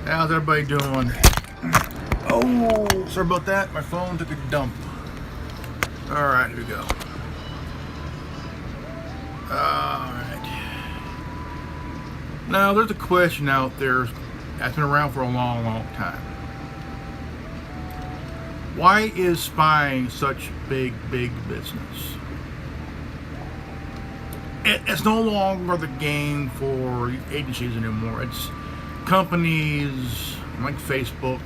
How's everybody doing? Oh, sorry about that. My phone took a dump. Alright, here we go. Alright. Now, there's a question out there that's been around for a long, long time. Why is spying such big business? It's no longer the game for agencies anymore. It's companies like Facebook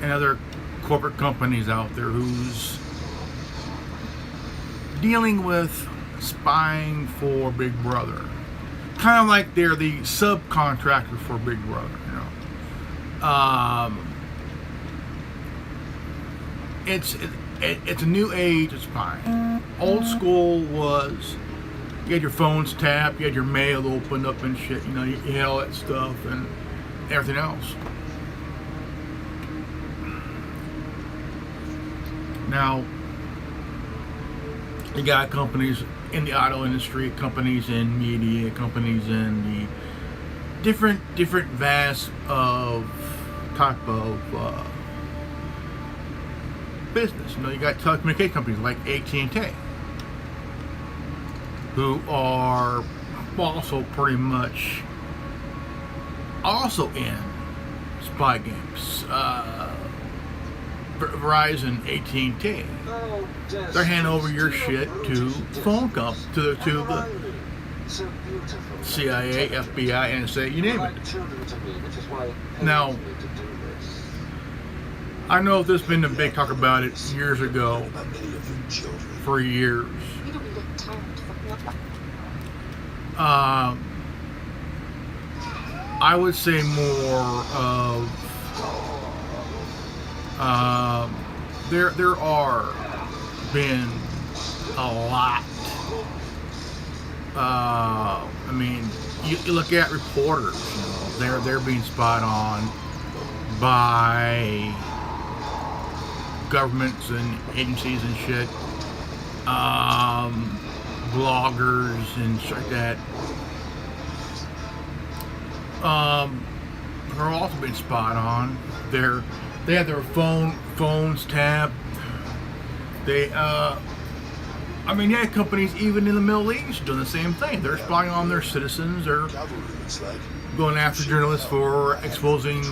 and other corporate companies out there who's dealing with spying for Big Brother. Kind of like they're the subcontractor for Big Brother, you know. It's a new age of spying. Old school was you had your phones tapped, you had your mail opened up and shit, you know, you had all that stuff and everything else. Now, you got companies in the auto industry, companies in media, companies in the different vast of type of business. You know, you got telecommunication companies like AT&T, who are also pretty much also in spy games. Verizon, AT&T, they're handing over your shit to phone companies, to the CIA, FBI, NSA, you name it. Now, I know there's been a big talk about it years ago, for years. I would say more of there are been a lot. I mean, you look at reporters, you know, they're being spied on by governments and agencies and shit, bloggers and shit like that. They're also being spied on. They have their phones tapped. I mean, yeah, companies even in the Middle East doing the same thing. They're spying on their citizens. They're going after journalists for exposing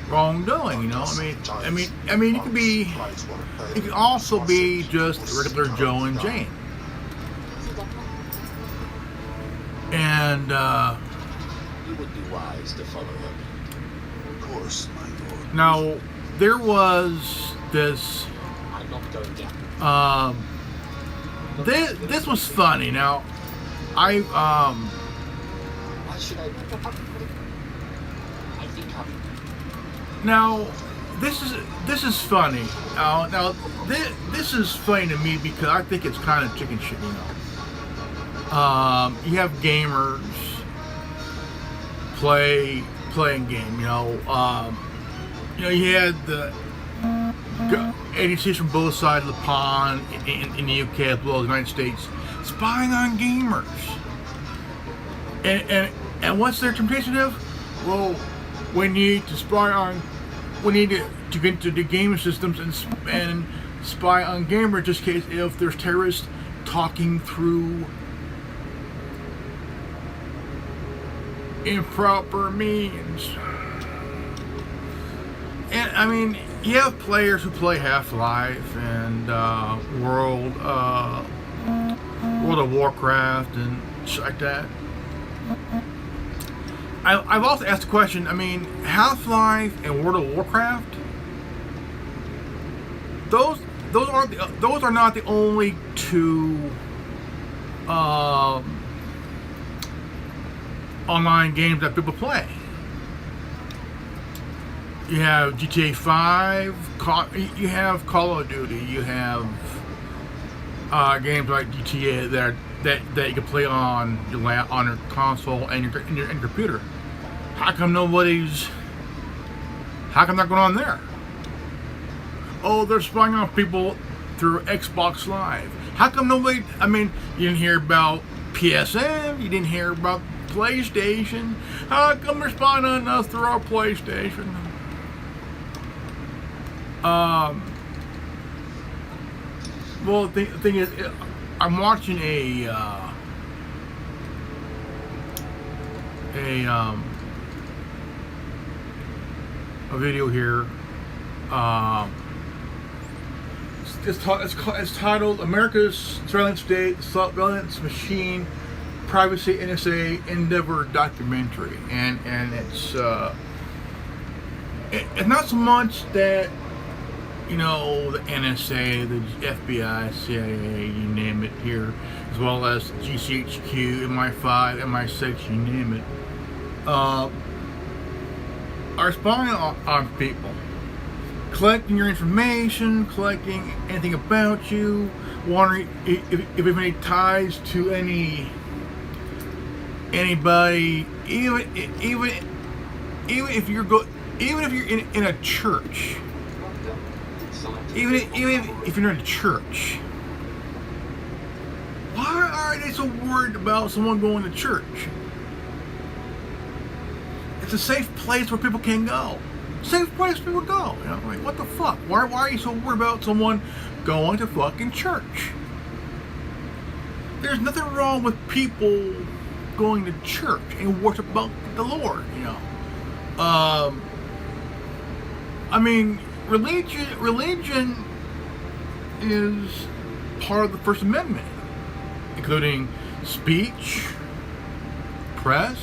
wrongdoing. You know, I mean, it can also be just regular Joe and Jane. And you would be wise to follow him. Of course, my lord. Now, there was this. I'm not going down. This was funny. Now, Why should I think I'm. Now, this is funny. Now, this is funny to me because I think it's kind of chicken shit. You know, you have gamers playing game. You know, you had the agencies from both sides of the pond in the UK as well as the United States spying on gamers. And what's their temptation of? Well, we need to spy on. We need to get into the game systems and spy on gamers just in case if there's terrorists talking through improper means. And I mean, you have players who play Half-Life and World of Warcraft and shit like that. I've also asked the question. I mean, Half-Life and World of Warcraft. Those are not the only two online games that people play. You have GTA 5, you have Call of Duty, you have games like GTA that you can play on your console and your computer. How come they're going on there? Oh, they're spying on people through Xbox Live. How come nobody? I mean, you didn't hear about PSN. You didn't hear about PlayStation. How come they're spying on us through our PlayStation? Well, the thing is, I'm watching a video here. It's titled "America's Surveillance State, Surveillance Machine, Privacy NSA Endeavor Documentary," and it's not so much that, you know, the NSA, the FBI, CIA, you name it here, as well as GCHQ, MI5, MI6, you name it, are spying on people, collecting your information, collecting anything about you, wondering if you have any ties to anybody, even if you're in a church. Even if you're in a church, why are they so worried about someone going to church? It's a safe place where people can go. Safe place people go. You know, like, what the fuck? Why are you so worried about someone going to fucking church? There's nothing wrong with people going to church and worship about the Lord. You know, I mean. Religion is part of the First Amendment, including speech, press,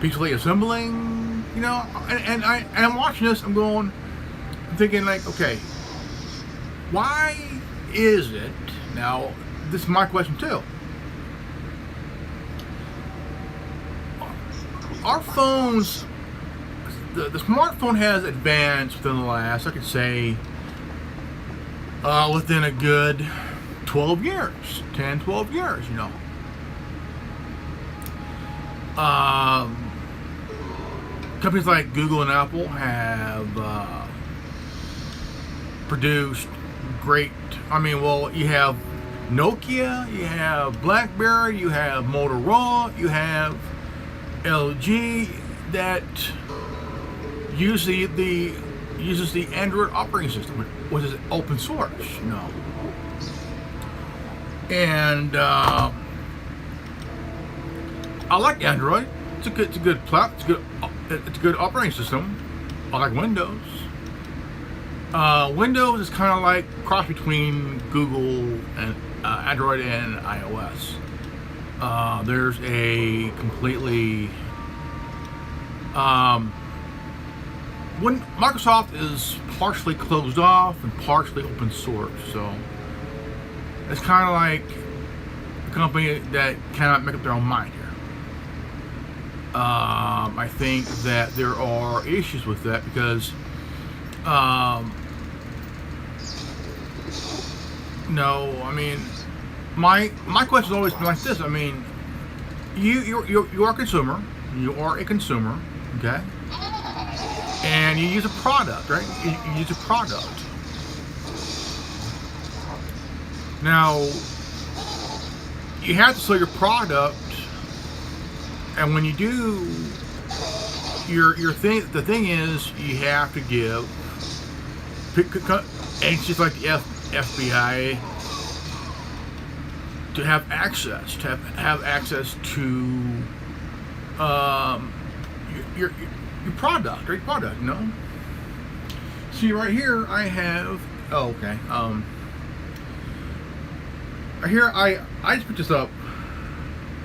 peacefully assembling. You know, and I'm watching this. I'm thinking like, okay, why is it now? This is my question too. Our phones. The smartphone has advanced within the last, I could say, within a good 12 years, 10, 12 years, you know. Companies like Google and Apple have produced great, you have Nokia, you have BlackBerry, you have Motorola, you have LG that uses the Android operating system, which is open source, you know. And I like Android. It's a good platform. It's a good operating system. I like Windows. Windows is kind of like cross between Google and Android and iOS. There's a completely when Microsoft is partially closed off and partially open source, so it's kind of like a company that cannot make up their own mind here. I think that there are issues with that because, no, I mean, my question has always been like this. I mean, you are a consumer. You are a consumer, okay? And you use a product, right? You use a product. Now, you have to sell your product, and when you do, the thing is, you have to give agencies like the FBI to have access to your product, right? Product, you know. See right here, I have. Oh, okay. Right here, I just picked this up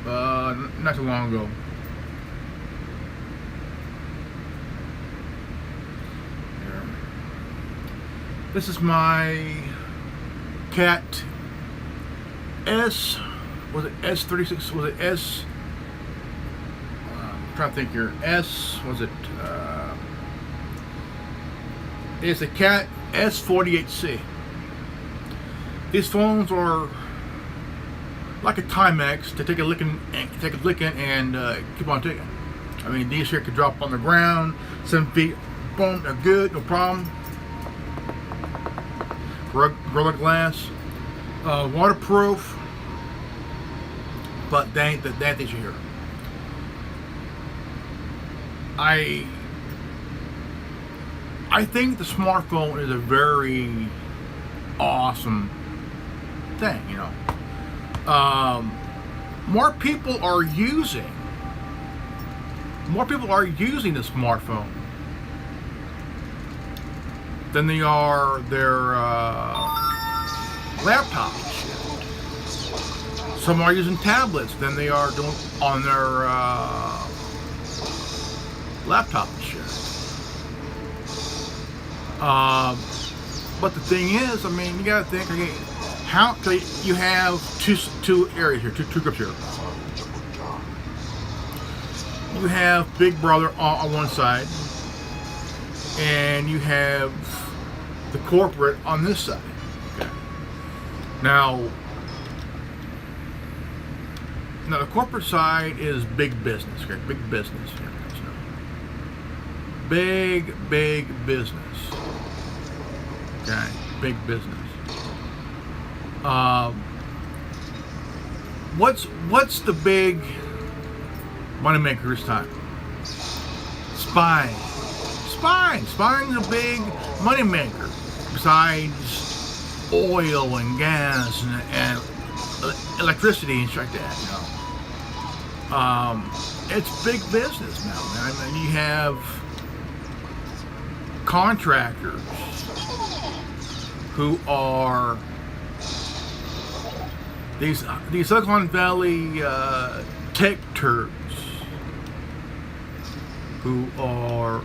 not too long ago. Here. This is my Cat S. Was it S36? Was it S? I'm trying to think here. S. Was it? It's a Cat S48C. These phones are like a Timex to take a licking and keep on taking. I mean, these here could drop on the ground, 7 feet, boom, they're good, no problem. Gorilla Glass, waterproof. But that ain't the issue here. I think the smartphone is a very awesome thing, you know. More people are using the smartphone than they are their laptops. Some are using tablets than they are doing on their laptop and shit. But the thing is, I mean, you gotta think, okay, how you have two areas here, two groups here. You have Big Brother on one side, and you have the corporate on this side. Okay. Now the corporate side is big business. Okay, big business. So, big business. Okay, big business. What's the big moneymaker this time? Spying. Spying's a big moneymaker. Besides oil and gas and electricity and shit like that, you know. It's big business now, man. I mean, you have contractors who are these Silicon Valley tech turds who are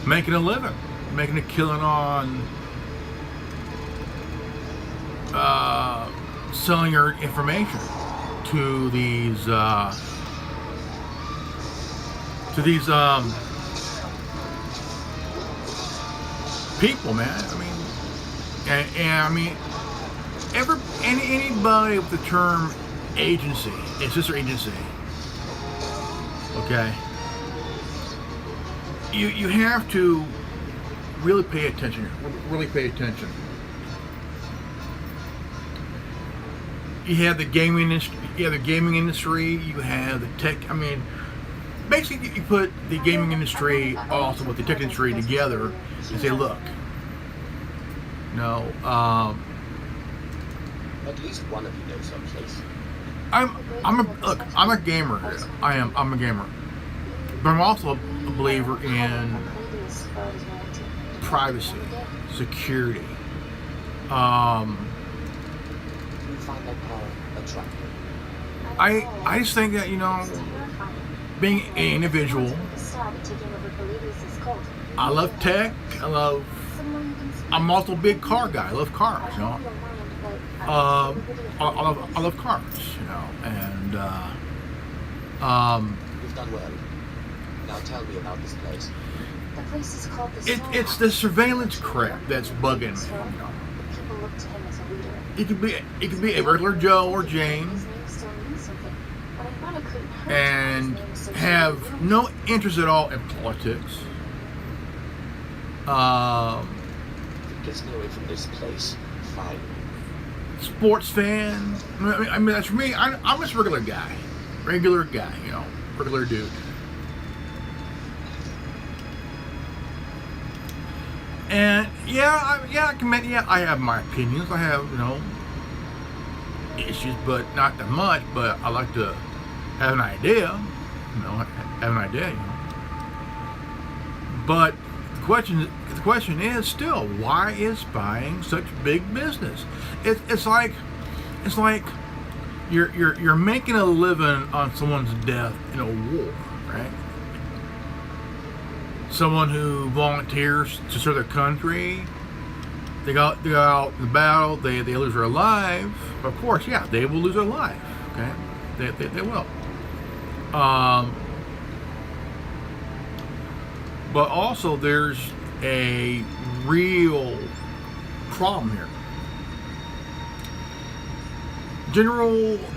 making a living, making a killing on selling your information to these people, man. I mean, and I mean, anybody with the term agency, it's just an agency. Okay. You have to really pay attention. Really pay attention. You have the gaming industry. You have the tech. I mean, basically, you put the gaming industry also with the tech industry together and say, look, no. At least one of you knows someplace. I'm a gamer. I'm a gamer, but I'm also a believer in privacy, security. I just think that, you know, being an individual, I love tech. I'm also a big car guy. I love cars, you know. I love cars, you know, and You've done well. Now tell me about this place. The place is called the it's the surveillance crap that's bugging me. You know. People look to him as a leader. It could be a regular Joe or Jane, His name still means something, but I thought it couldn't hurt and to his name have associated no interest at all in politics. Gets me away from this place. Fine. Sports fan. I mean, that's for me. I'm just a regular guy, you know, regular dude. And I have my opinions. I have, you know, issues, but not that much. But I like to have an idea, you know, But the question is still, why is spying such big business? It's like you're making a living on someone's death in a war, right? Someone who volunteers to serve their country, they go out in the battle, they lose their life. Of course, yeah, they will lose their life. Okay, they will. But also, there's a real problem here.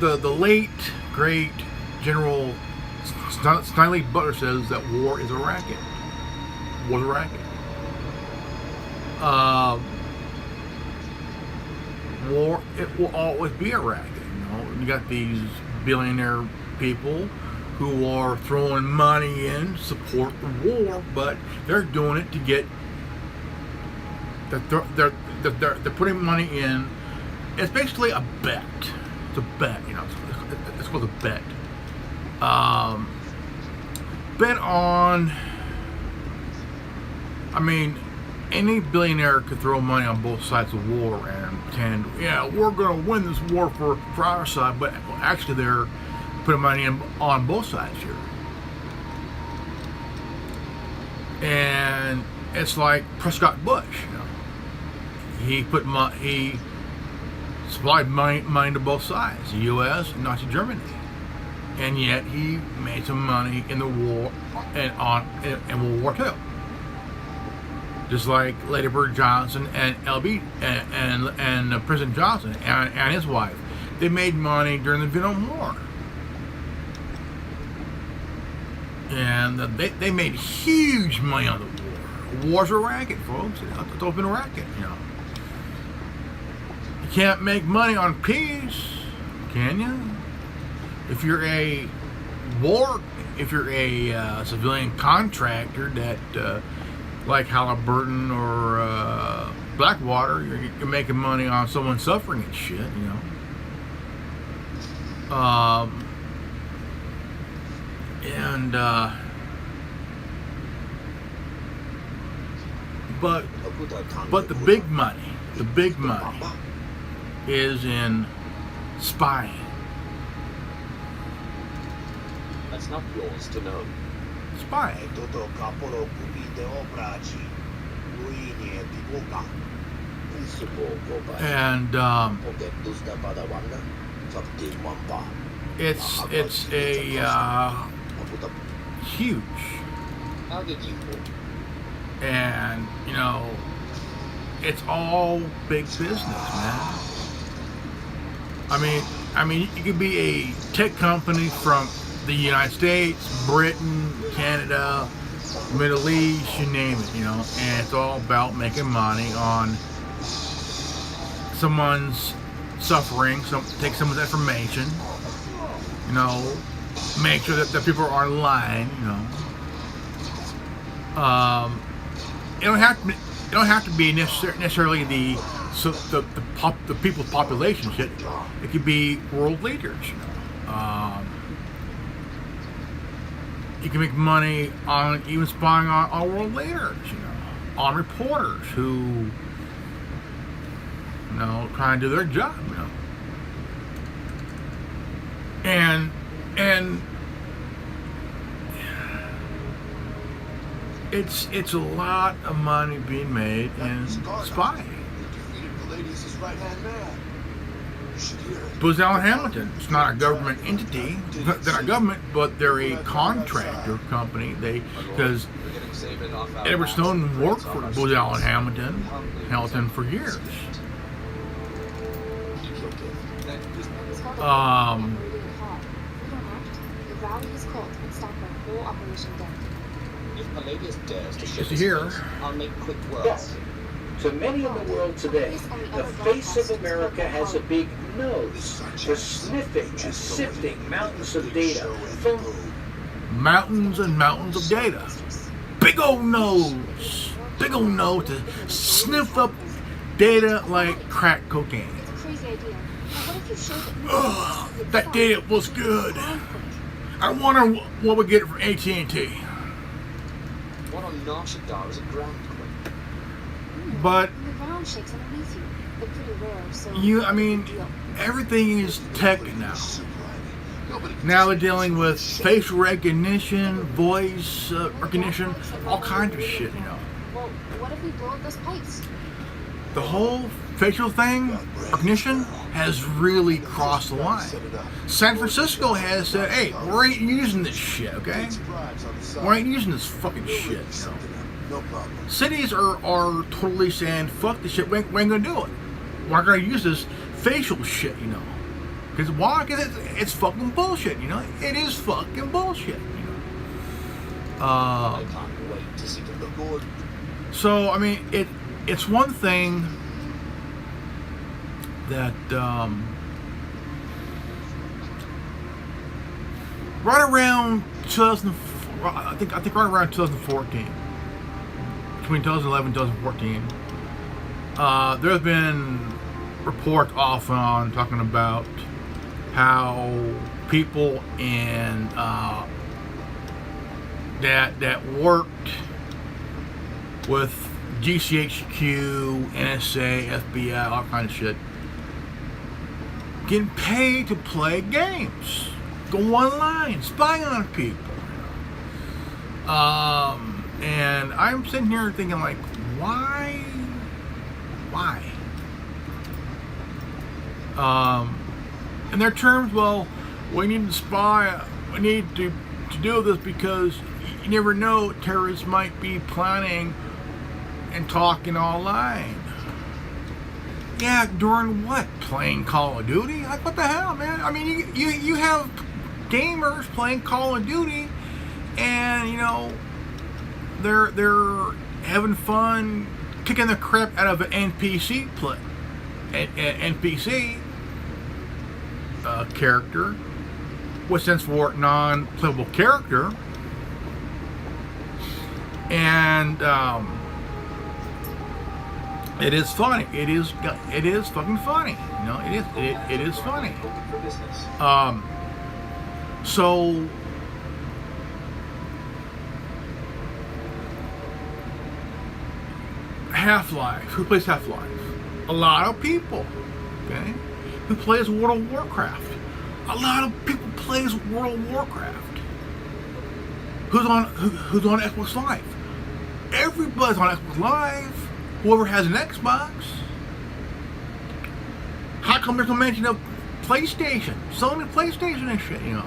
The late great General Stanley Butler says that war is a racket. war, it will always be a racket. You got these billionaire people who are throwing money in to support the war, but they're doing it to get. They're putting money in. It's basically a bet. It's a bet, It's called a bet. Bet on. I mean, any billionaire could throw money on both sides of the war and pretend, yeah, we're going to win this war for our side, but actually they're putting money in on both sides here. And it's like Prescott Bush, He supplied money to both sides, the U.S. and Nazi Germany, and yet he made some money in the war in World War II. Just like Lady Bird Johnson and LB and President Johnson and his wife, they made money during the Vietnam War, and they made huge money on the war. War's a racket, folks. It's always been a racket, You can't make money on peace, can you? If you're a civilian contractor that. Like Halliburton or Blackwater, you're making money on someone suffering and shit, But the big money is in spying. That's not yours to know. Spying. And it's a huge, and it's all big business, man. I mean, you could be a tech company from the United States, Britain, Canada, Middle East, you name it, and it's all about making money on someone's suffering, take someone's information, make sure that the people are lying, It don't have to be necessarily the people's population shit. It could be world leaders, You can make money on even spying on world leaders, on reporters who, trying to do their job, And it's a lot of money being made in spying. Booz Allen Hamilton. It's not a government entity. They're not government, but they're a contractor company. Because Edward Snowden worked for Booz Allen Hamilton for years. Just here. I'll make quick work. Yes. To many in the world today, the face of America has a big nose for sniffing and sifting mountains of data. Mountains and mountains of data. Big old nose. Big old nose to sniff up data like crack cocaine. It's a crazy idea. Now, what if you showed that That data was good. I wonder what we get from AT&T. What on Narshadar is a ground quake? But the ground shakes underneath you. They're pretty rare, so everything is tech now. Now they're dealing with facial recognition, voice recognition, all kinds of shit, Well, what if we blow up those pipes? The whole facial thing, recognition, has really crossed the line. San Francisco has said, hey, we ain't using this shit, okay? We ain't using this fucking shit, Cities are totally saying, fuck this shit, we ain't gonna do it. We're not gonna use this facial shit, Because why? Because it's fucking bullshit, It is fucking bullshit, I can't wait to see the board. So, it's one thing that right around 2004, I think right around 2014, between 2011 and 2014, there's been reports off and on talking about how people in that worked with GCHQ, NSA, FBI, all kinds of shit, getting paid to play games, go online, spy on people. And I'm sitting here thinking, like, why? In their terms, well, we need to spy, we need to do this because you never know, terrorists might be planning and talking online. Yeah, during what? Playing Call of Duty? Like, what the hell, man? I mean, you have gamers playing Call of Duty, and you know they're having fun kicking the crap out of an NPC character, which stands for non-playable character, and it is funny. It is fucking funny. You know, it is funny. So Half-Life. Who plays Half-Life? A lot of people. Okay. Who plays World of Warcraft? A lot of people plays World of Warcraft. Who's on Xbox Live? Everybody's on Xbox Live. Whoever has an Xbox. How come there's no mention of PlayStation? Sony PlayStation and shit, you know.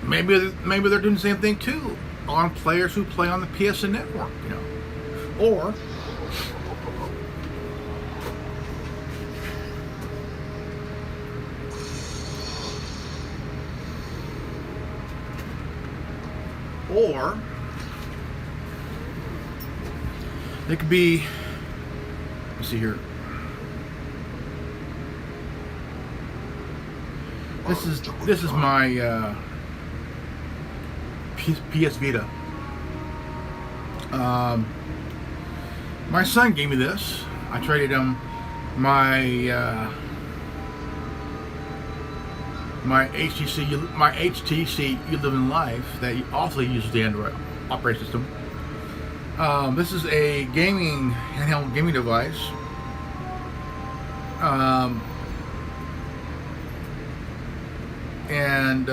Maybe they're doing the same thing too on players who play on the PSN network, you know, or they could be. Let's see here. This is my PS Vita. My son gave me this. I traded him my HTC You Live in Life that also uses the Android operating system. This is a handheld gaming device. And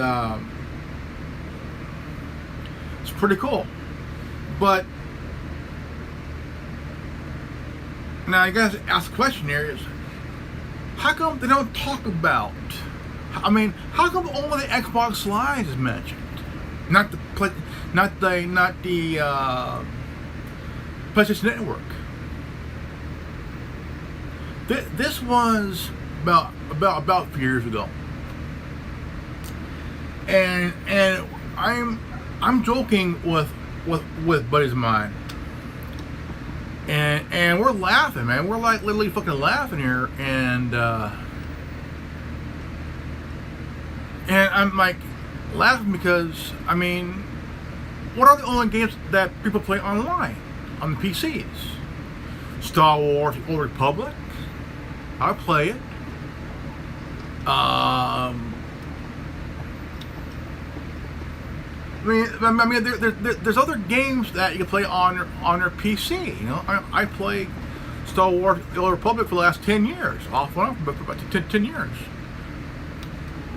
it's pretty cool. But now you guys ask the question here is, how come they don't talk about? I mean, how come only the Xbox Live is mentioned, not the PlayStation Network? This was about a few years ago, and I'm joking with buddies of mine, and we're laughing, man. We're like literally fucking laughing here, and I'm like laughing because, I mean, what are the only games that people play online on the PCs? Star Wars: The Old Republic. I play it. I mean, there's other games that you can play on your PC. You know, I played Star Wars: The Old Republic for the last 10 years, off and on for about 10 years.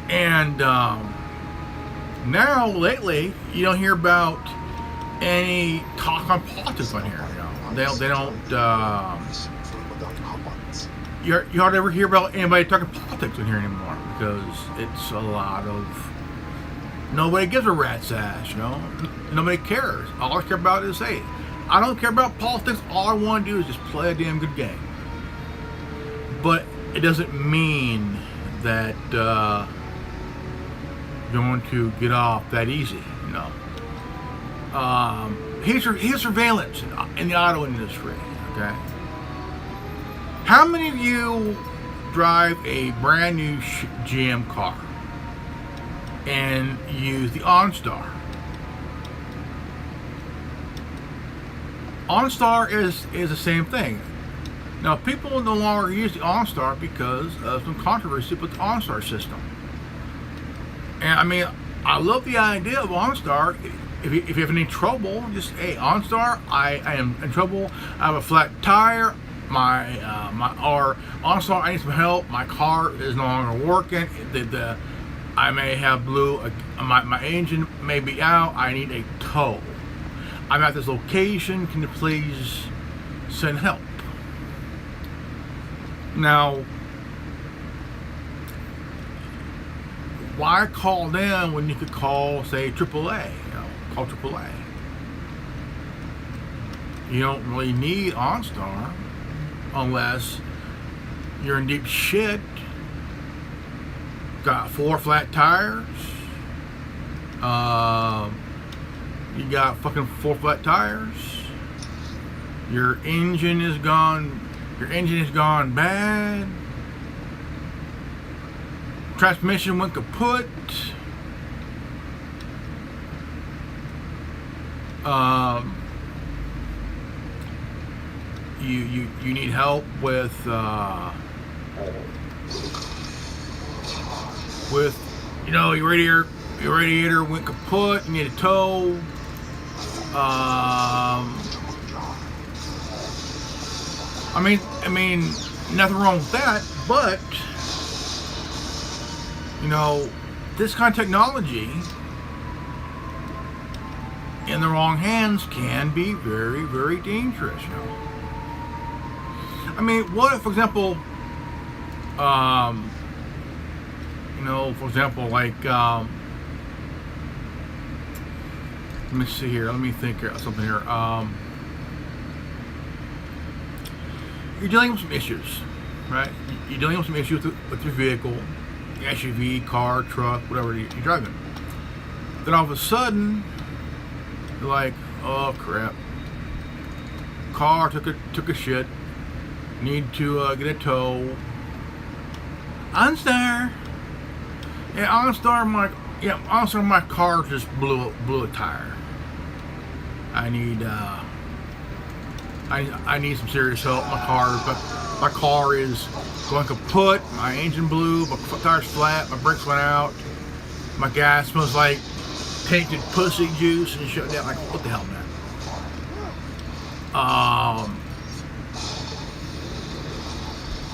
And now lately, you don't hear about any talk on politics on here. You know, they don't. You hardly ever hear about anybody talking politics in here anymore because it's a lot of. Nobody gives a rat's ass, you know. Nobody cares. All I care about is, hey, I don't care about politics. All I want to do is just play a damn good game. But it doesn't mean that you're going to get off that easy, you know. here's surveillance in the auto industry. Okay. How many of you drive a brand new GM car and use the Onstar? Onstar is the same thing. Now, people no longer use the Onstar because of some controversy with the Onstar system. And I mean, I love the idea of Onstar. If you have any trouble, just, hey, Onstar, I am in trouble. I have a flat tire. Or Onstar, I need some help. My car is no longer working. I may have my engine may be out. I need a tow. I'm at this location. Can you please send help? Now, why call them when you could call, say, AAA? Call AAA. You don't really need Onstar unless you're in deep shit. Got 4 flat tires. You got fucking 4 flat tires. Your engine is gone. Your engine is gone bad. Transmission went kaput. You need help with your radiator went kaput. You need a tow. I mean, nothing wrong with that, but this kind of technology in the wrong hands can be very, very dangerous. I mean, what if, for example, like, let me see here. Let me think of something here. You're dealing with some issues, right? You're dealing with some issues with your vehicle, SUV, car, truck, whatever you're driving. Then all of a sudden, you're like, oh crap, car took a shit. Need to get a tow. Onstar. Yeah, Onstar. My car just blew a tire. I need some serious help. My car is going kaput. My engine blew. My tire's flat. My brakes went out. My gas smells like tainted pussy juice and shit. Like, what the hell, man?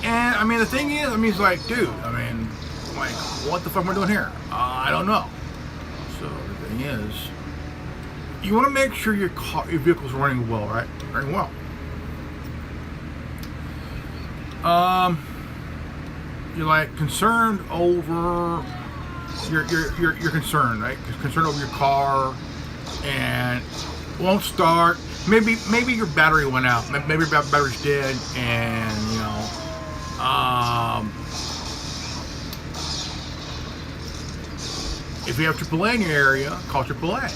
And I mean, the thing is, it's like, dude, like, what the fuck am I doing here? I don't know. So the thing is, you want to make sure your vehicle's running well, right? Running well. You're like concerned over you're concerned, right? Concerned over your car and won't start. Maybe your battery went out. Maybe your battery's dead, and if you have AAA in your area, call AAA.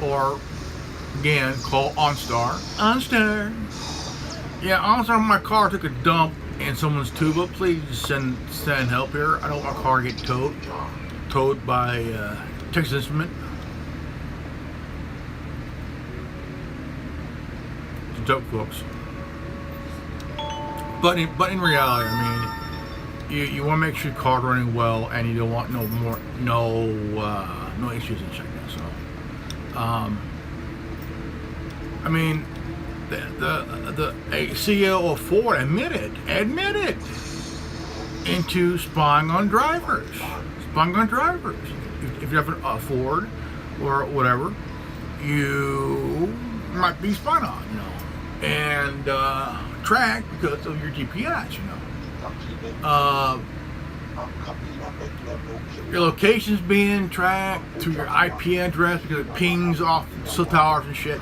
Or again, call Onstar. Onstar. Yeah, Onstar, my car took a dump in someone's tuba. Please send help here. I don't want my car to get towed by Texas Instrument. It's a joke, folks. But in reality, you want to make sure your car's running well, and you don't want no issues and shit. So, the CEO of Ford admitted into spying on drivers. If you have a Ford or whatever, you might be spied on, and tracked because of your GPS, Your location's being tracked through your IP address because it pings off cell towers and shit,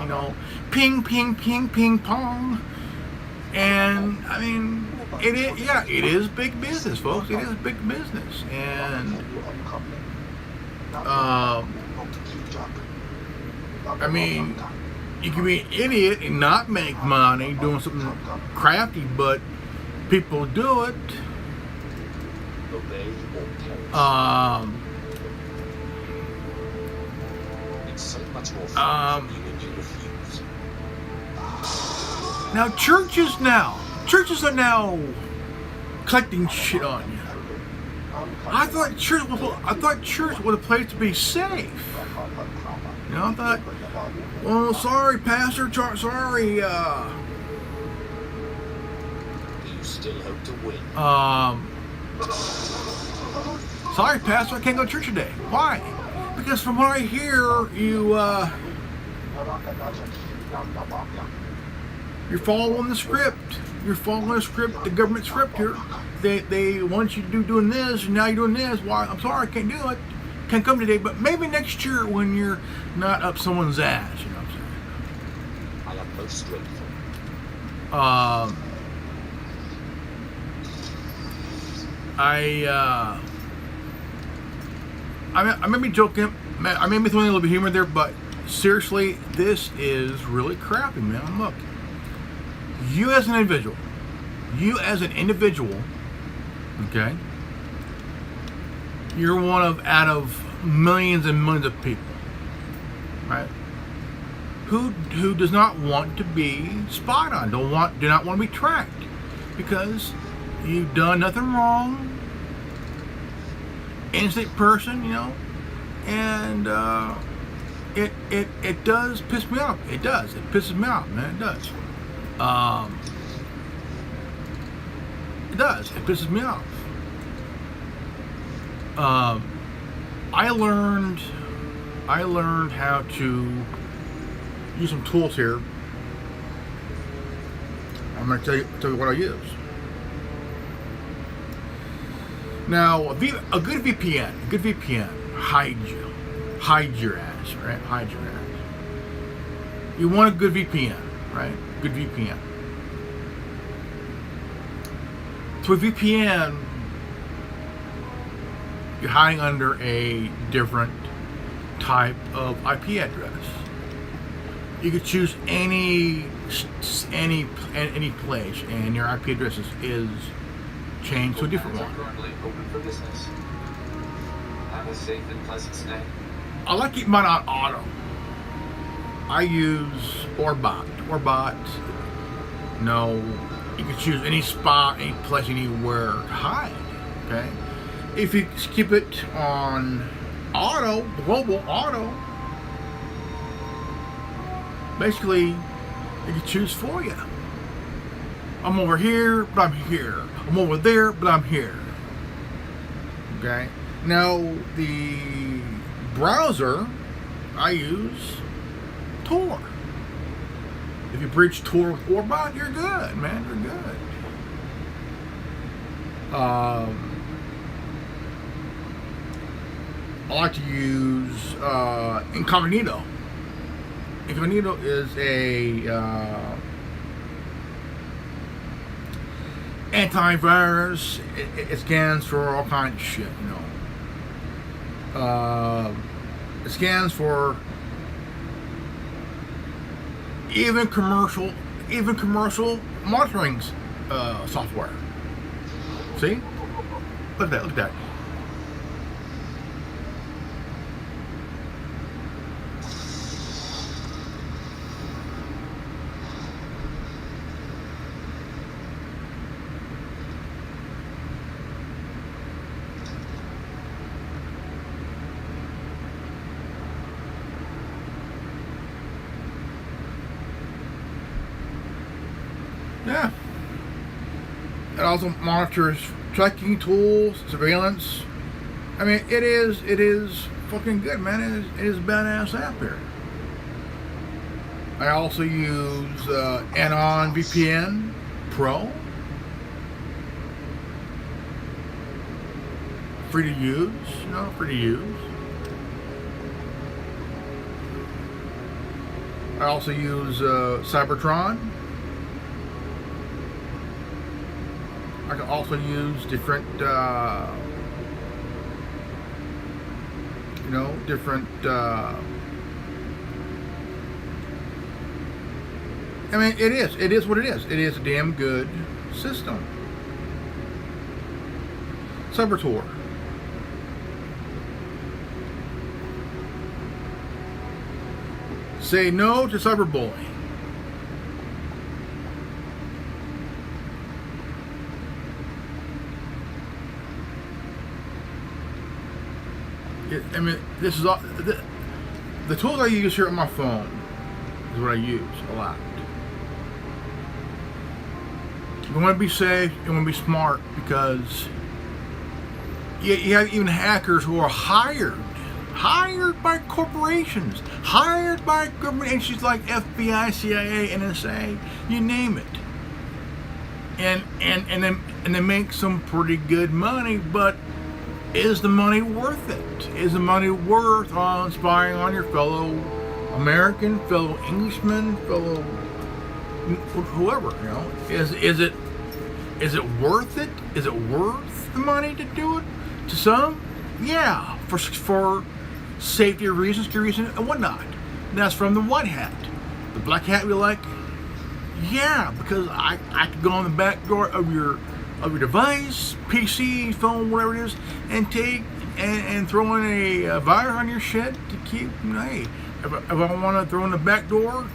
Ping, ping, ping, ping, pong. And it is big business, folks. It is big business, and I mean, you can be an idiot and not make money doing something crafty, but people do it. Obey or perish. It's so much more fun for you when you refuse. Now churches are now collecting shit on you. I thought church was a place to be safe. You know, I thought, well, sorry, Pastor, sorry. Do you still hope to win? Sorry, Pastor, I can't go to church today. Why? Because from what I hear, you're following the script. You're following the script, the government script here. They want you to do doing this, and now you're doing this. Why? I'm sorry, I can't do it. Can't come today, but maybe next year when you're not up someone's ass. You know what I'm saying? I am most grateful. I may be joking. I may be throwing a little bit of humor there, but seriously, this is really crappy, man. Look, you as an individual, okay, you're one out of millions and millions of people, right? Who does not want to be spied on? Do not want to be tracked because you've done nothing wrong. Innocent person, you know, and it does piss me off. It does. It pisses me off, man. It does. It does. It pisses me off. I learned how to use some tools here. I'm going to tell you what I use. Now, a good VPN hides your ass, right? Hides your ass. You want a good VPN, right? Good VPN. So a VPN, you're hiding under a different type of IP address. You could choose any place, and your IP address is changed to a different one. Open for business. Have a safe and pleasant stay. I like keeping mine on auto. I use Orbot. No, you can choose any spot, any place, anywhere to hide. Okay. If you keep it on auto, global auto, basically it can choose for you. I'm over here, but I'm here. I'm over there, but I'm here. Okay. Now the browser I use, Tor. If you breach Tor with Orbot, you're good, man. You're good. I like to use Incognito. Incognito is a antivirus. It scans for all kinds of shit, you know. It scans for even commercial monitoring software. See? Look at that. Yeah. It also monitors tracking tools, surveillance. I mean, it is fucking good, man. It is a badass app here. I also use Anon VPN Pro. Free to use, you know, free to use. I also use Cybertron. I can also use different, I mean, it is. It is what it is. It is a damn good system. Saboteur. Say no to cyberbullying. I mean, this is all the tools I use here on my phone is what I use a lot. You want to be safe, you want to be smart, because you have even hackers who are hired by corporations, hired by government agencies like FBI, CIA, NSA, you name it. And they make some pretty good money, but is the money worth it? Is the money worth spying on your fellow American, fellow Englishman, fellow whoever? You know, is it worth it? Is it worth the money to do it? To some, yeah, for safety reasons, security reasons, and whatnot. And that's from the white hat. The black hat will be like, yeah, because I could go on the back door of your device, PC, phone, whatever it is, and take and throw in a virus on your shit to keep. Hey, if I want to throw in the back door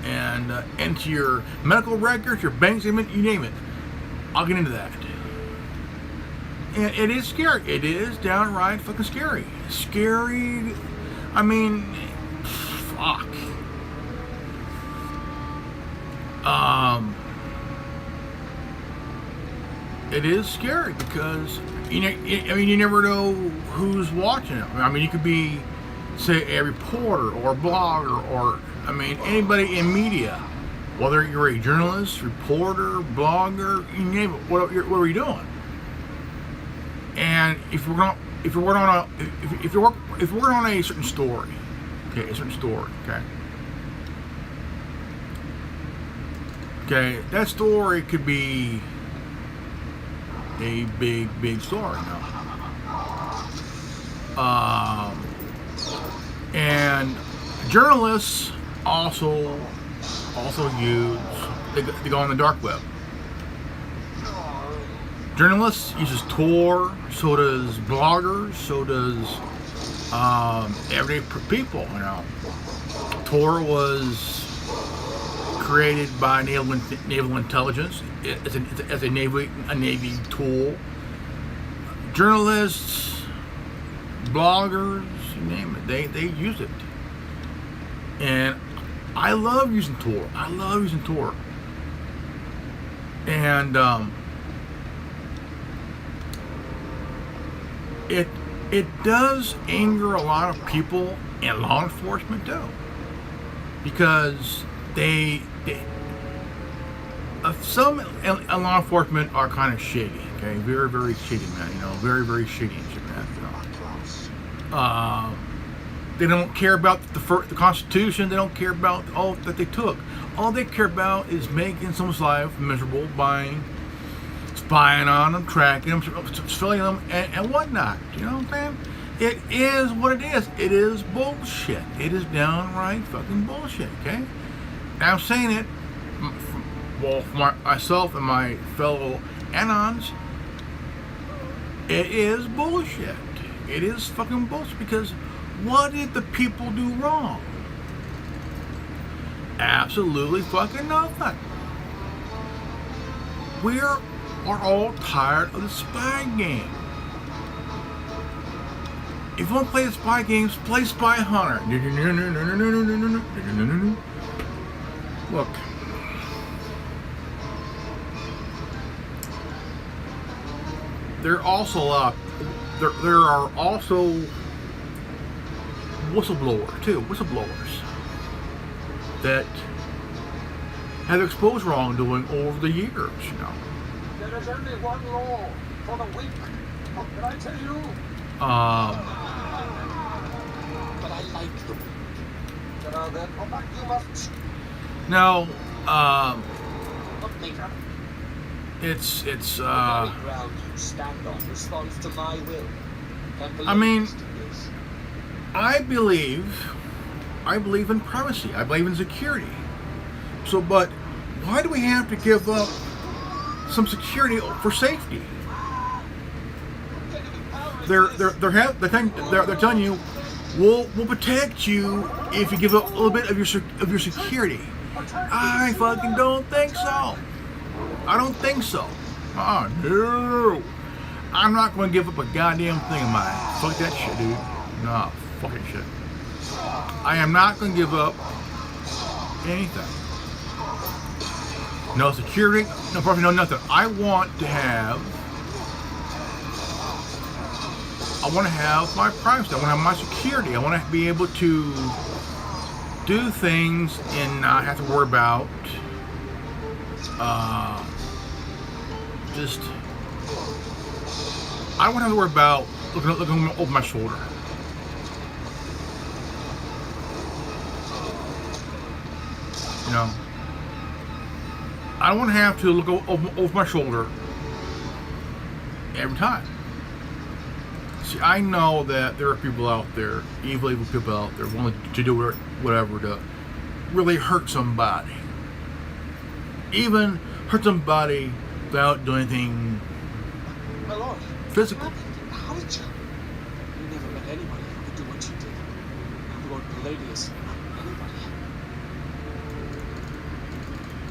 and into your medical records, your bank statement, you name it, I'll get into that. And it is scary. It is downright fucking scary. Scary. I mean, fuck. It is scary because you never know who's watching it. I mean, you could be, say, a reporter or a blogger or anybody in media, whether you're a journalist, reporter, blogger, you name it. What are you doing? And if we're working on a certain story, okay, that story could be a big story, and journalists also they go on the dark web. Journalists uses Tor, so does bloggers, so does everyday people. You know, Tor was created by naval intelligence as a navy tool. Journalists, bloggers, you name it, they use it. And I love using Tor. And it does anger a lot of people in law enforcement too, because some in law enforcement are kind of shady. Okay, very shady, man. You know, very shady and shit, man. You know. They don't care about the Constitution. They don't care about all that they took. All they care about is making someone's life miserable by spying on them, tracking them, surveilling them, and whatnot. You know what I'm saying? It is what it is. It is bullshit. It is downright fucking bullshit, okay? And I'm saying it, for myself and my fellow Anons, it is bullshit. It is fucking bullshit, because what did the people do wrong? Absolutely fucking nothing. We are all tired of the spy game. If you want to play the spy games, play Spy Hunter. Look. There are also whistleblowers that have exposed wrongdoing over the years, you know. There is only one law for the weak. What can I tell you? But I like them. Then come back, you must. Now, Look, Vita. it's The very ground you stand on responds to my will. I mean, I believe in privacy. I believe in security. So, but why do we have to give up some security for safety? They're telling you, we'll protect you if you give up a little bit of your security. I fucking don't think so. I don't think so. No. I'm not going to give up a goddamn thing of mine. Fuck that shit, dude. Nah, fucking shit. I am not going to give up anything. No security, no profit, no nothing. I want to have my privacy. I want to have my security. I want to be able to do things and not have to worry about just. I don't want to have to worry about looking over my shoulder. You know, I don't want to have to look over my shoulder every time. See, I know that there are people out there, evil people out there, willing to do whatever to really hurt somebody. Even hurt somebody without doing anything My lord, physical. how did you? You never met anybody who could do what you did. And Lord Palladius, anybody.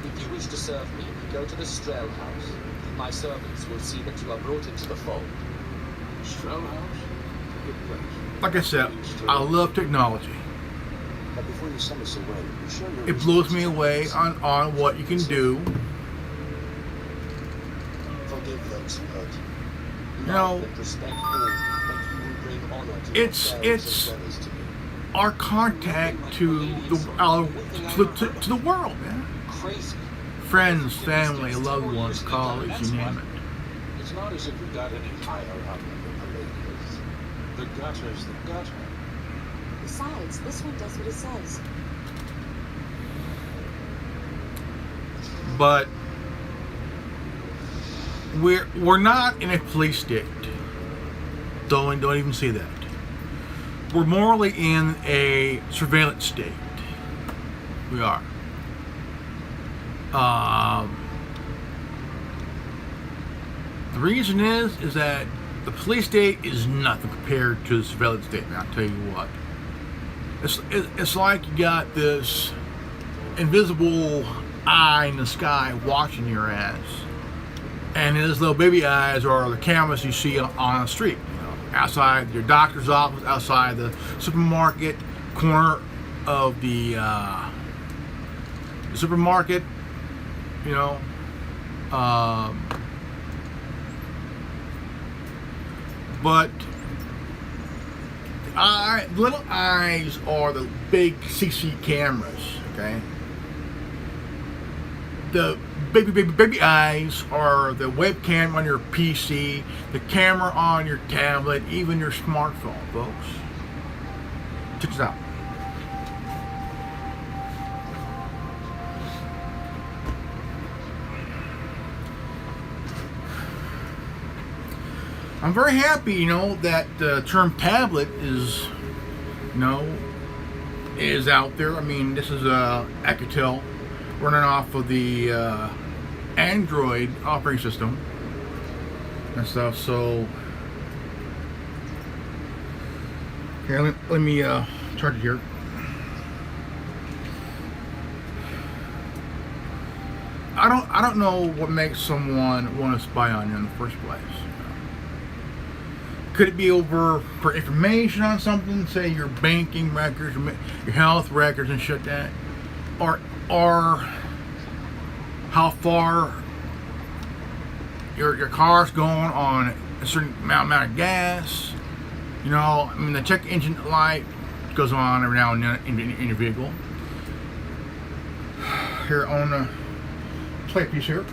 If you wish to serve me, go to the Strel house. My servants will see that you are brought into the fold. Strel House? Good place. Like I said, I love technology. But before you send us away, you sure you're It blows me away on what you can do. Forgive those who hurt you. You know, And respect all, but you will bring honor to It's- yourselves it's- as well as to me. our contact to the world, man. Crazy. Friends, family, loved ones, colleagues, you name it. It's not as if we got any higher up than the Palladius. The gutter's the gutter. Besides, this one does what it says. But we're not in a police state. Don't even say that. We're morally in a surveillance state. We are. The reason is that the police state is nothing compared to the surveillance state. Man, I'll tell you what. It's like you got this invisible eye in the sky watching your ass, and his little baby eyes are the cameras you see on the street. You know, outside your doctor's office, outside the supermarket, corner of the supermarket. You know, but little eyes are the big CC cameras. Okay. The baby eyes are the webcam on your PC, the camera on your tablet, even your smartphone, folks. Check this out. I'm very happy, you know, that the term tablet is, you know, is out there. I mean, this is Alcatel running off of the Android operating system and stuff. So here, let me charge it here. I don't know what makes someone want to spy on you in the first place. Could it be over for information on something, say your banking records, your health records and shit that, or how far your car's going on a certain amount of gas? You know, I mean, the check engine light goes on every now and then in your vehicle. Here on the plate piece here.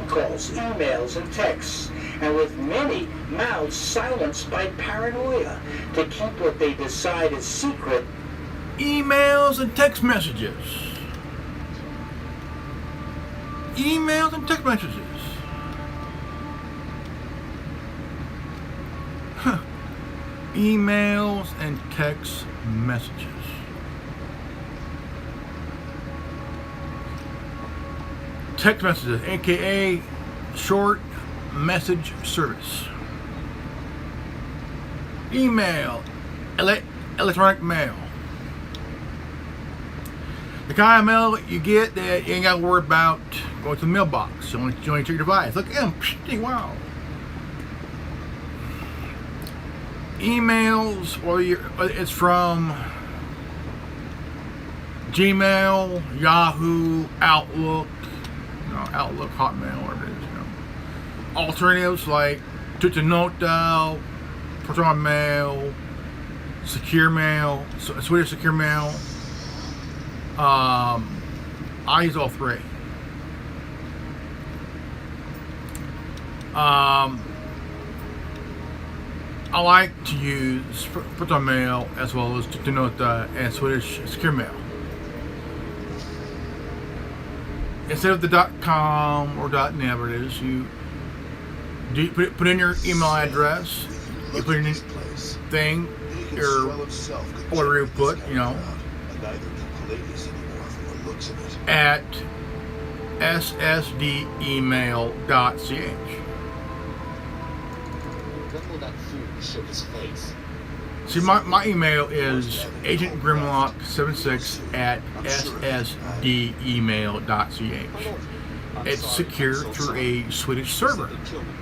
Calls, emails, and texts, and with many mouths silenced by paranoia to keep what they decide is secret. Emails and text messages. Emails and text messages. Huh. Emails and text messages. text messages, aka short message service. Email, electronic mail. The kind of mail you get that you ain't got to worry about going to the mailbox. You only check your device. Look at him. Wow. Emails, it's from Gmail, Yahoo, Outlook, Outlook, Hotmail, whatever it is. Alternatives like Tutanota, Proton Mail, Secure Mail, Swedish Secure Mail. I use all three. I like to use Proton Mail as well as Tutanota and Swedish Secure Mail. Instead of the .com or .net, whatever it is, you put in your email address, you put in your thing, your whatever you put, at ssdemail.ch. When will that fool show his face? See, my email is agentgrimlock76 at ssdemail.ch. It's secure through a Swedish server.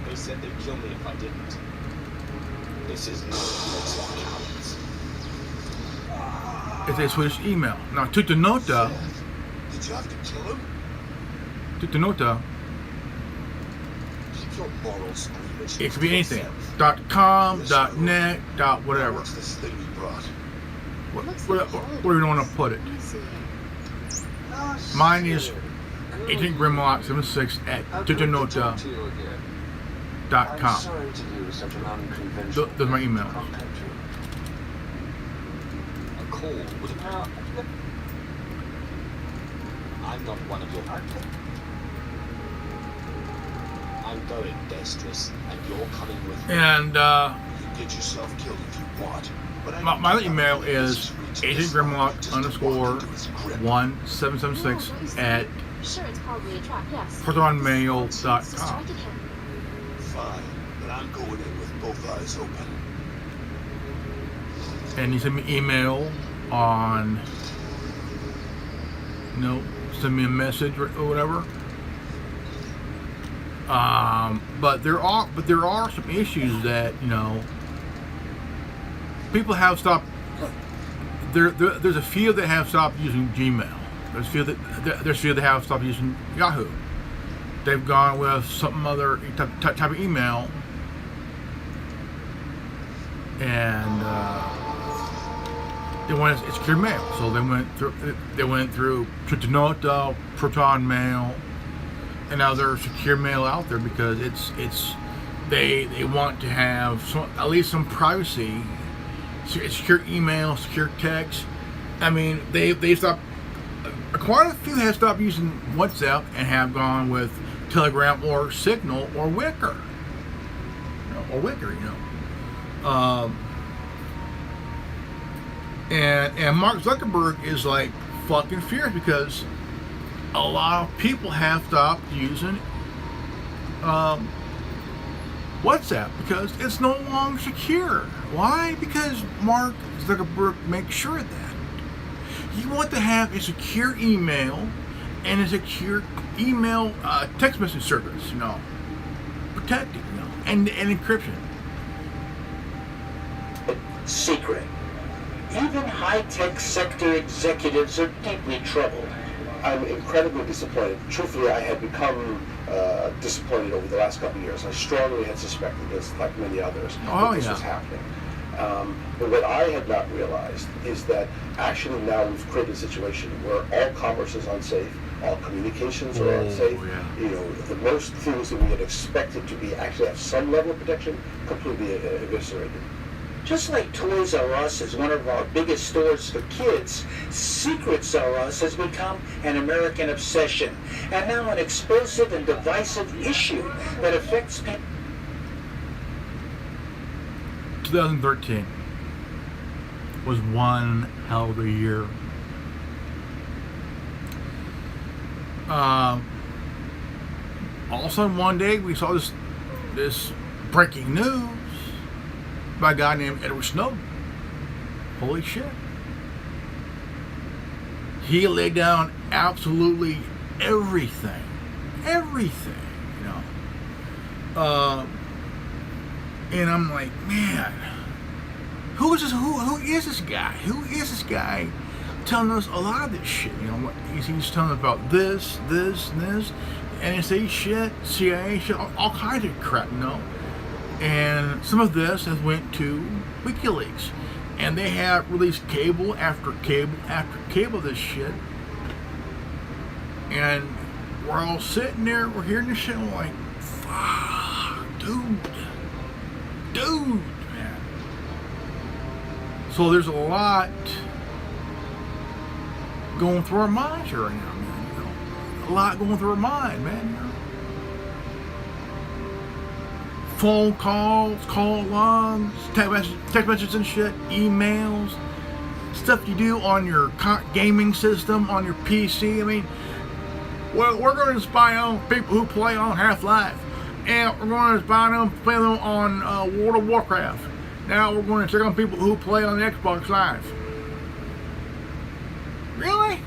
They said they'd kill me if I didn't. This is not place like cowards. It's a Swedish email. Now, Tutanota. Did you have to kill him? Tutanota. Keep your moral squeamish. It could be anything. .com, .net, whatever. What's this thing you brought? Where do you want to put it? Mine is agentgrimlock76 at tutanota.com. That's my email. A call would have... I'm not one of your... I'm going, Destress, and you're coming with me. And You get yourself killed if you want. But my email is agentgrimlock_1776 at Sure, it's probably a trap, yes. protonmail.com. Distracted him. Fine, but I'm going in with both eyes open. And you send me email on, send me a message or whatever. But there are some issues that people have stopped. There's a few that have stopped using Gmail. There's a few that have stopped using Yahoo. They've gone with some other type of email, and they went it's secure mail. So they went through Tutanota, Proton Mail, and other secure mail out there because they want to have at least some privacy. Secure email, secure text. I mean, they stopped. Quite a few have stopped using WhatsApp and have gone with Telegram or Signal or Wicker. And Mark Zuckerberg is like fucking furious because a lot of people have stopped using WhatsApp because it's no longer secure. Why? Because Mark Zuckerberg makes sure of that. You want to have a secure email and a secure email text message service, protected, and encryption. Secret. Even high-tech sector executives are deeply troubled. I'm incredibly disappointed. Truthfully, I had become disappointed over the last couple of years. I strongly had suspected this, like many others, that this was happening. But what I had not realized is that actually now we've created a situation where all commerce is unsafe, all communications are unsafe. The most things that we had expected to be actually have some level of protection completely eviscerated. Just like Toys R Us is one of our biggest stores for kids, Secrets R Us has become an American obsession, and now an explosive and divisive issue that affects people. 2013 was one hell of a year. all of a sudden one day we saw this breaking news by a guy named Edward Snowden. Holy shit. He laid down absolutely everything, you know. And I'm like, man, who is this guy? Who is this guy telling us a lot of this shit? You know, he's telling us about this, and this, NSA shit, CIA shit, all kinds of crap, you know. And some of this has went to WikiLeaks. And they have released cable after cable after cable of this shit. And we're all sitting there, we're hearing this shit, and we're like, fuck, dude, man. So there's a lot going through our minds right now, man. You know? A lot going through our mind, man. You know? Phone calls, call logs, text messages and shit, emails, stuff you do on your gaming system, on your PC. I mean, well, we're going to spy on people who play on Half-Life, and we're going to spy on them playing on World of Warcraft. Now we're going to check on people who play on the Xbox Live. Really?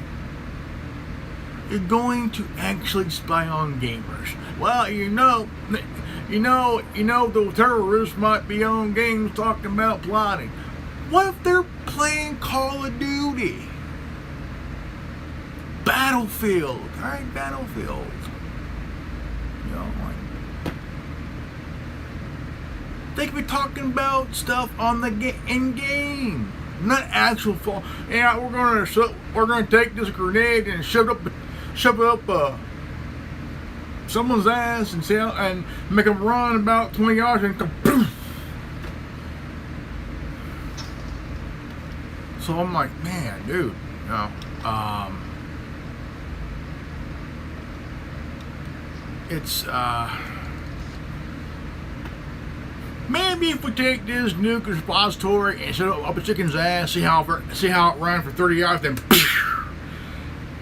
You're going to actually spy on gamers? Well, you know, the terrorists might be on games talking about plotting. What if they're playing Call of Duty? Battlefield, alright, Battlefield. You know, like, they could be talking about stuff on the in game, not actual fall. Yeah, we're gonna take this grenade and shove it up someone's ass and make them run about 20 yards and kaboom. So I'm like, man, dude, you know, it's maybe if we take this Nuke Repository and set it up a chicken's ass, see how it runs for 30 yards, then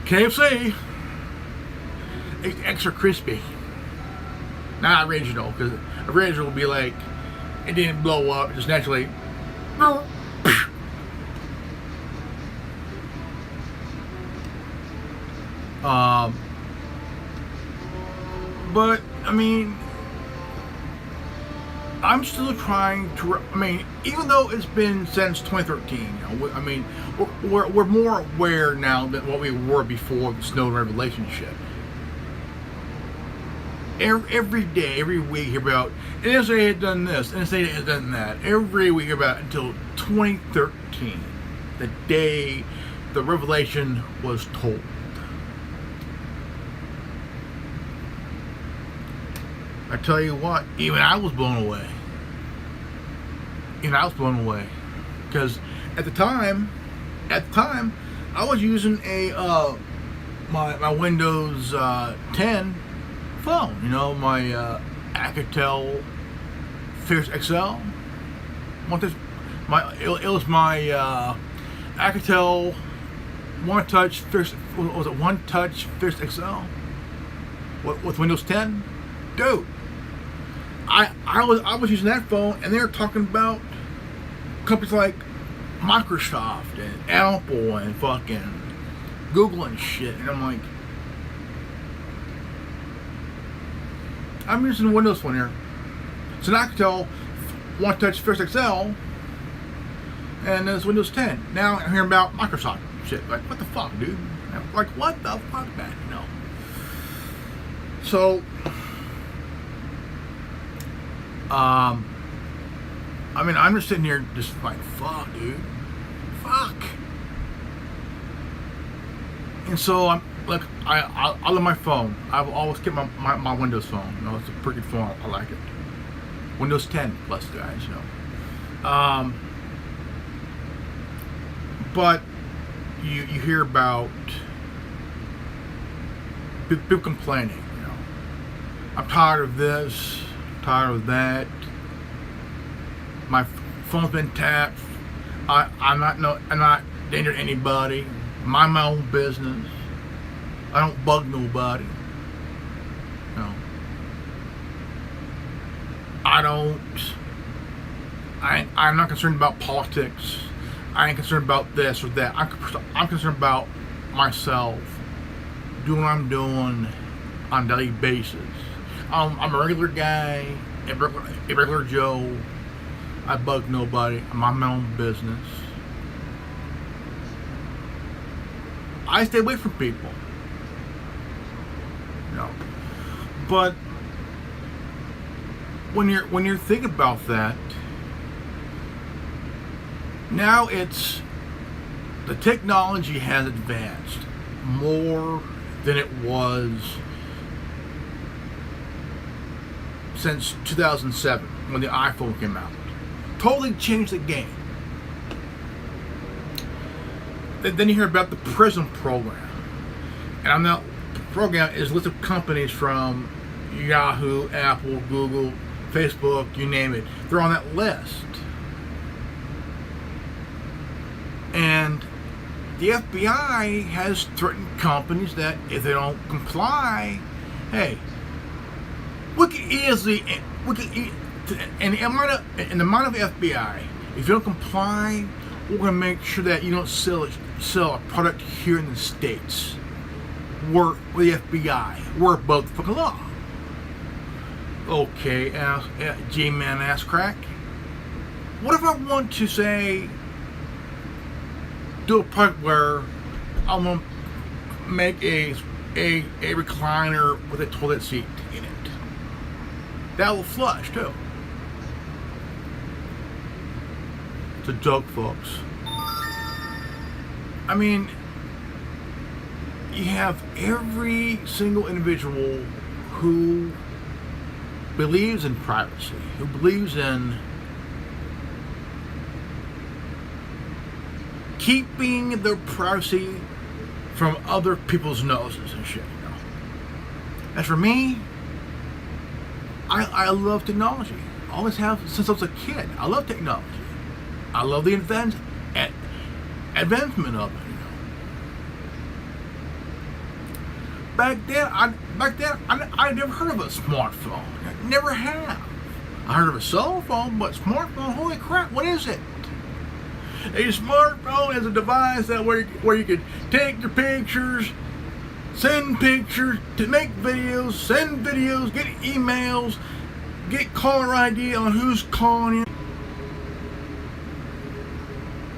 KFC. It's extra crispy. Not original, because original would be like, it didn't blow up, it just naturally. But, I mean, I'm still trying to, even though it's been since 2013, you know, I mean, we're more aware now than what we were before the Snowden revelation shit. Every day, every week, hear about NSA had done this, NSA had done that. Every week about until 2013, the day the revelation was told. I tell you what, even I was blown away. Because at the time, I was using a my Windows 10 phone, you know, my Alcatel Fierce XL. It was my Alcatel One Touch Fierce. Was it One Touch Fierce XL with Windows 10? Dude, I was using that phone, and they were talking about companies like Microsoft and Apple and fucking Google and shit, and I'm like, I'm using the Windows phone here. It's an Alcatel One Touch Fierce XL, and it's Windows 10. Now I'm hearing about Microsoft shit. Like, what the fuck, dude? Like, what the fuck, man? You know. So, I mean, I'm just sitting here just like, fuck, dude. Fuck. And so I'm like, I love my phone. I've always kept my Windows phone. You know, it's a pretty good phone. I like it. Windows 10 plus, guys. You know. But you hear about people complaining. You know, I'm tired of this. I'm tired of that. My phone's been tapped. I'm not danger to anybody. Mind my own business. I don't bug nobody. You know. I'm not concerned about politics. I ain't concerned about this or that. I'm concerned about myself, doing what I'm doing on a daily basis. I'm a regular guy, a regular Joe. I bug nobody. I mind my own business. I stay away from people. But when you're thinking about that, now the technology has advanced more than it was since 2007 when the iPhone came out. Totally changed the game. Then you hear about the Prism Program, and the program is a list of companies from Yahoo, Apple, Google, Facebook, you name it. They're on that list. And the FBI has threatened companies that if they don't comply, hey, in the amount of FBI, if you don't comply, we're going to make sure that you don't sell a product here in the States. We're the FBI. We're above the fucking law. Okay, G-Man ass crack. What if I want to say, do a product where I'm gonna make a recliner with a toilet seat in it? That will flush too. It's a joke, folks. I mean, you have every single individual who believes in privacy, who believes in keeping their privacy from other people's noses and shit. As for me, I love technology. I always have since I was a kid. I love technology. I love the advancement of it. Back then, I never heard of a smartphone. I never have. I heard of a cell phone, but smartphone, holy crap, what is it? A smartphone is a device that where you can take your pictures, send pictures, to make videos, send videos, get emails, get caller ID on who's calling you.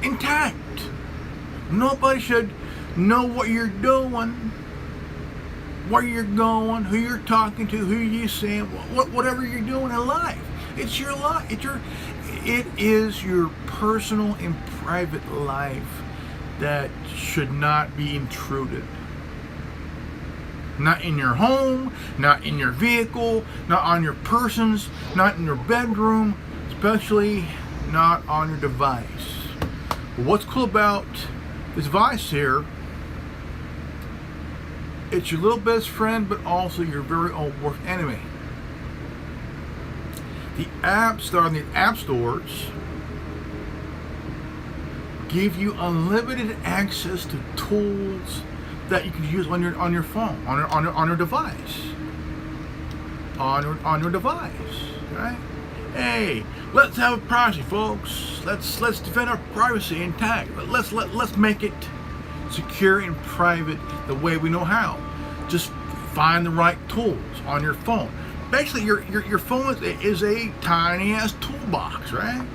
Intact. Nobody should know what you're doing, where you're going, who you're talking to, who you're seeing, whatever you're doing in life. It's your life. It is your personal and private life that should not be intruded. Not in your home, not in your vehicle, not on your persons, not in your bedroom, especially not on your device. But what's cool about this device here, it's your little best friend, but also your very own worst enemy. The apps that are in the app stores give you unlimited access to tools that you can use on your phone, on your device, on your device, right? Hey, let's have a privacy, folks. Let's defend our privacy intact. Let's make it secure and private the way we know how. Just find the right tools on your phone. Basically, your phone is a tiny ass toolbox, right?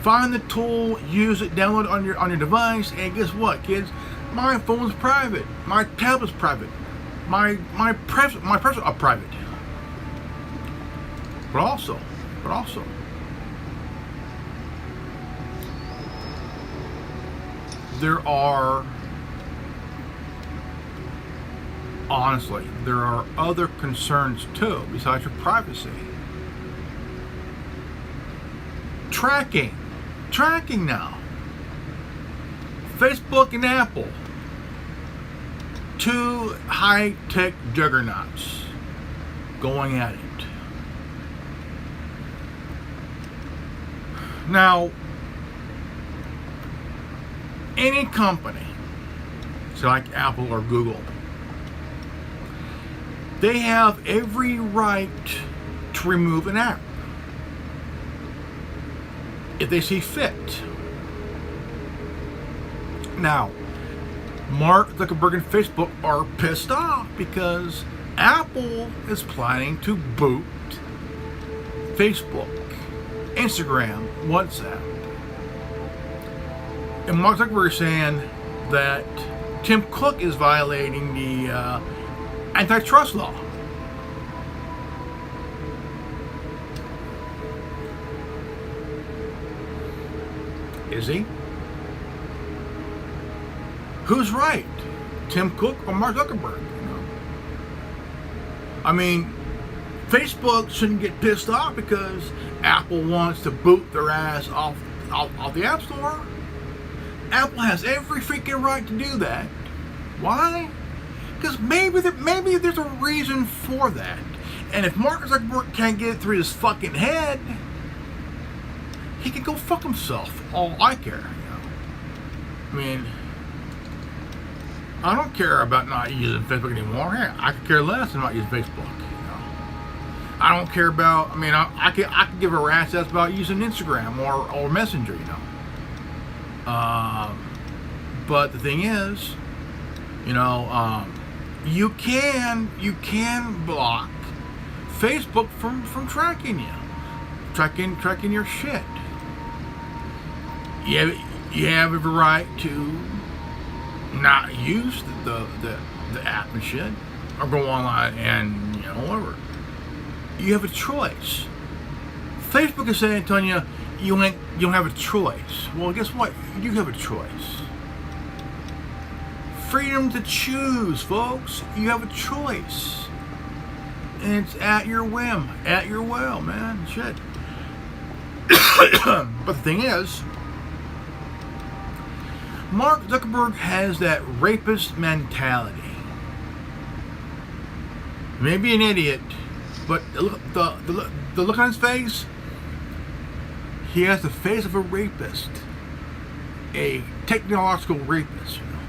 Find the tool, use it, download it on your device, and guess what, kids? My phone's private. My tablet's private. My presents are private. But also, there are other concerns too, besides your privacy. Tracking now. Facebook and Apple, two high-tech juggernauts going at it. Now, any company, so like Apple or Google, they have every right to remove an app. if they see fit. Now, Mark Zuckerberg and Facebook are pissed off because Apple is planning to boot Facebook, Instagram, WhatsApp. And Mark Zuckerberg is saying that Tim Cook is violating the antitrust law. Is he? Who's right? Tim Cook or Mark Zuckerberg? You know? I mean, Facebook shouldn't get pissed off because Apple wants to boot their ass off the App Store. Apple has every freaking right to do that. Why? Because maybe there's a reason for that. And if Mark Zuckerberg can't get it through his fucking head, he can go fuck himself. All I care, you know. I mean, I don't care about not using Facebook anymore. Hey, I could care less than not using Facebook. You know, I don't care about. I mean, I could give a rat's ass about using Instagram or Messenger. You know. But the thing is, you know, you can block Facebook from tracking you, tracking your shit. You have every right to not use the app and shit, or go online and, you know, whatever. You have a choice. Facebook is saying, telling you, you don't have a choice. Well, guess what? You have a choice. Freedom to choose, folks. You have a choice. And it's at your whim. At your will, man. Shit. But the thing is, Mark Zuckerberg has that rapist mentality. Maybe an idiot, but the look on his face, he has the face of a rapist. A technological rapist, you know.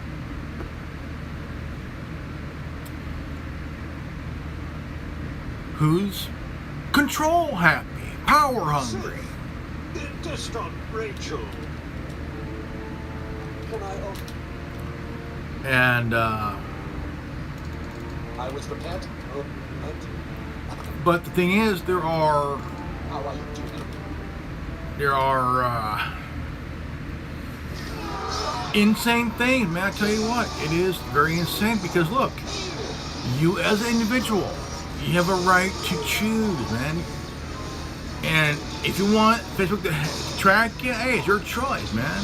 Who's control happy, power hungry. Just on Rachel. Can I And I was prepared. but the thing is, there are How are you doing? Insane things, man. I tell you what, it is very insane because look, you as an individual, you have a right to choose, man. And if you want Facebook to track you, hey, it's your choice, man.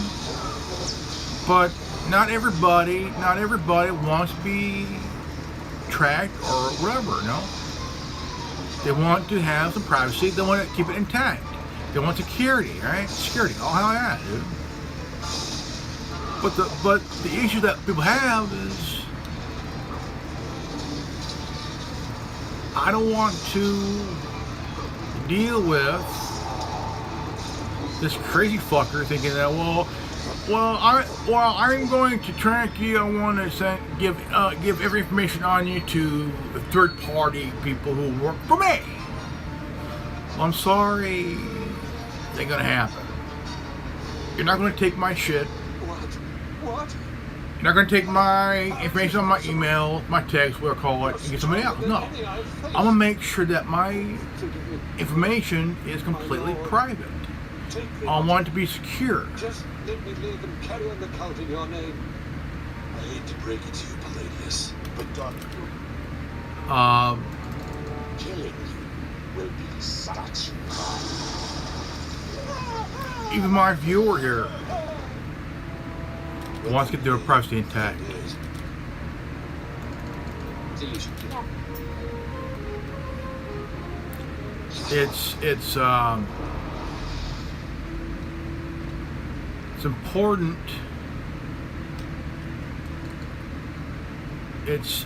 But not everybody wants to be tracked or whatever, no? They want to have some privacy, they want to keep it intact. They want security, right? Security, oh hell yeah, dude. But the issue that people have is, I don't want to deal with this crazy fucker thinking that I'm going to track you. I want to give every information on you to third party people who work for me. Well, I'm sorry, it ain't gonna happen. You're not gonna take my shit. What? You're not going to take my information on my email, my text, whatever I call it, and get somebody else. No. I'm going to make sure that my information is completely private. I want it to be secure. Just let me live and carry on the cult in your name. I hate to break it to you, Palladius, but Doctor, killing you will be such fun. Even my viewer here wants to get their privacy intact. It's important. It's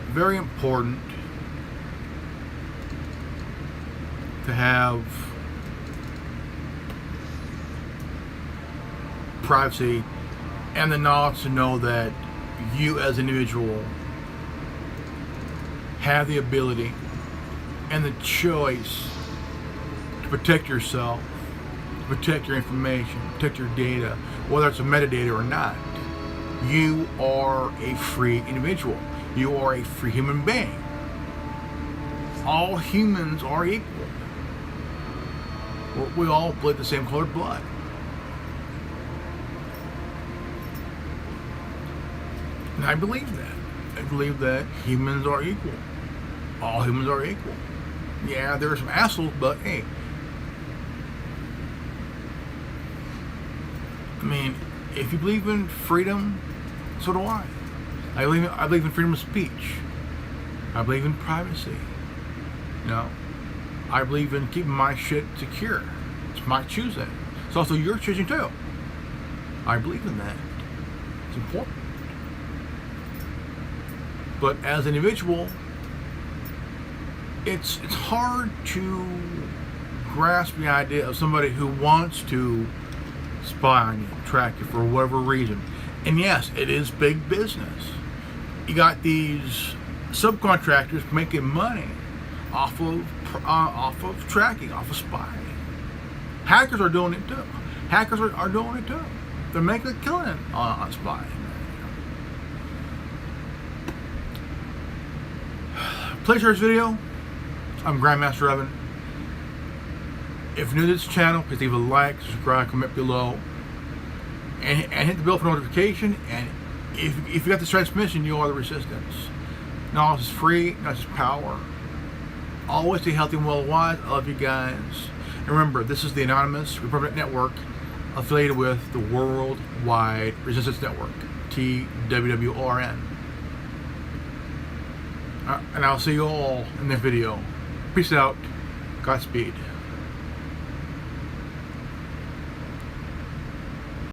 very important to have privacy and the knowledge to know that you as an individual have the ability and the choice to protect yourself to protect your information, protect your data, whether it's a metadata or not. You are a free individual. You are a free human being. All humans are equal. We all bleed the same colored blood. And I believe that. I believe that humans are equal. All humans are equal. Yeah, there are some assholes, but hey. I mean, if you believe in freedom, so do I. I believe in freedom of speech. I believe in privacy. You know, I believe in keeping my shit secure. It's my choosing. It's also your choosing too. I believe in that. It's important. But as an individual, it's hard to grasp the idea of somebody who wants to spy on you, track you for whatever reason. And yes, it is big business. You got these subcontractors making money off of tracking, off of spying. Hackers are doing it too. Hackers are doing it too. They're making a killing on spying. Please share this video. I'm Grandmaster Evan. If you're new to this channel, please leave a like, subscribe, comment below, and hit the bell for notification. And if you got this transmission, you are the resistance. Knowledge is free, not just power. Always stay healthy and well-wise. I love you guys. And remember, this is the Anonymous Republic Network affiliated with the Worldwide Resistance Network, TWWRN. And I'll see you all in the video. Peace out. Godspeed.